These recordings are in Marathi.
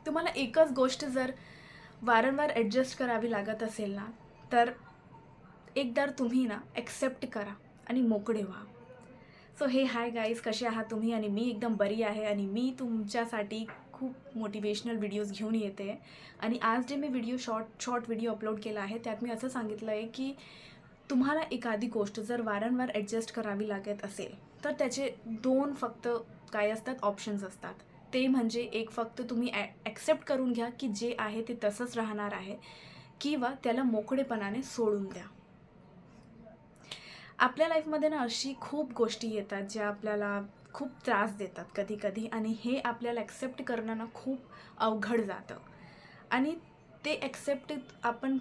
तुम्हाला एकच गोष्ट जर वारंवार ॲडजस्ट करावी लागत असेल ना, तर एकदा तुम्ही ना ॲक्सेप्ट करा आणि मोकळे व्हा. सो हे हाय गाईज, कसे आहात तुम्ही? आणि मी एकदम बरी आहे आणि मी तुमच्यासाठी खूप मोटिवेशनल व्हिडिओज घेऊन येते. आणि आज जे मी शॉर्ट व्हिडिओ अपलोड केला आहे त्यात मी असं सांगितलं आहे की तुम्हाला एखादी गोष्ट जर वारंवार ॲडजस्ट करावी लागत असेल तर त्याचे दोन फक्त काय असतात, ऑप्शन्स असतात. ते म्हणजे एक, फक्त तुम्ही ॲक्सेप्ट करून घ्या की जे आहे ते तसंच राहणार आहे, किंवा त्याला मोकळेपणाने सोडून द्या. आपल्या लाईफमध्ये ना अशी खूप गोष्टी येतात ज्या आपल्याला खूप त्रास देतात कधी कधी, आणि हे आपल्याला ॲक्सेप्ट करणं ना खूप अवघड जातं. आणि ते ॲक्सेप्ट आपण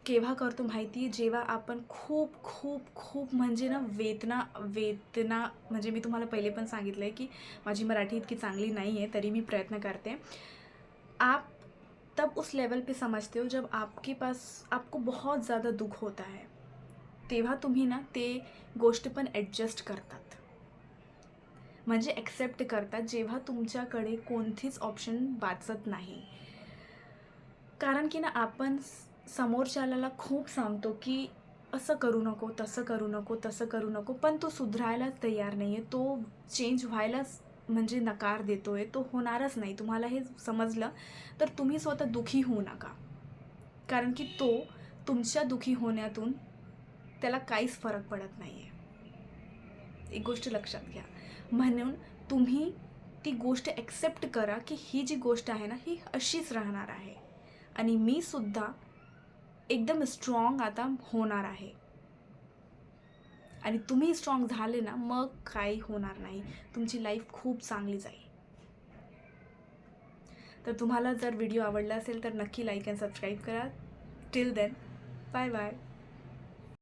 केव्हा करतो माहिती आहे? जेव्हा आपण खूप खूप खूप म्हणजे ना वेदना वेदना म्हणजे मी तुम्हाला पहिले पण सांगितलं आहे की माझी मराठी इतकी चांगली नाही आहे, तरी मी प्रयत्न करते. आप तब उस लेवल पे समझते हो जब आपके पास आपको बहुत ज़्यादा दुःख होता है, तेव्हा तुम्ही ना ते गोष्ट पण ॲडजस्ट करतात, म्हणजे ॲक्सेप्ट करतात, जेव्हा तुमच्याकडे कोणतीच ऑप्शन वाचत नाही. कारण की ना आपण समोरच्याला खूप सांगतो की असं करू नको, तसं करू नको, तसं करू नको, पण तो सुधारायलाच तयार नाही आहे. तो चेंज व्हायलाच म्हणजे नकार देतो आहे, तो होणारच नाही. तुम्हाला हे समजलं तर तुम्ही स्वतः दुःखी होऊ नका, कारण की तो तुमच्या दुःखी होण्यातून त्याला काहीच फरक पडत नाही आहे. एक गोष्ट लक्षात घ्या. म्हणून तुम्ही ती गोष्ट ॲक्सेप्ट करा की ही जी गोष्ट आहे ना, ही अशीच राहणार आहे आणि मी सुद्धा एकदम स्ट्रॉंग आता होणार आहे. आणि तुम्ही स्ट्रॉंग झाले ना, मग काही होणार नाही, तुमची लाईफ खूप चांगली जाईल. तर तुम्हाला जर व्हिडिओ आवडला असेल तर नक्की लाईक अँड सबस्क्राईब करा. Till then, bye bye.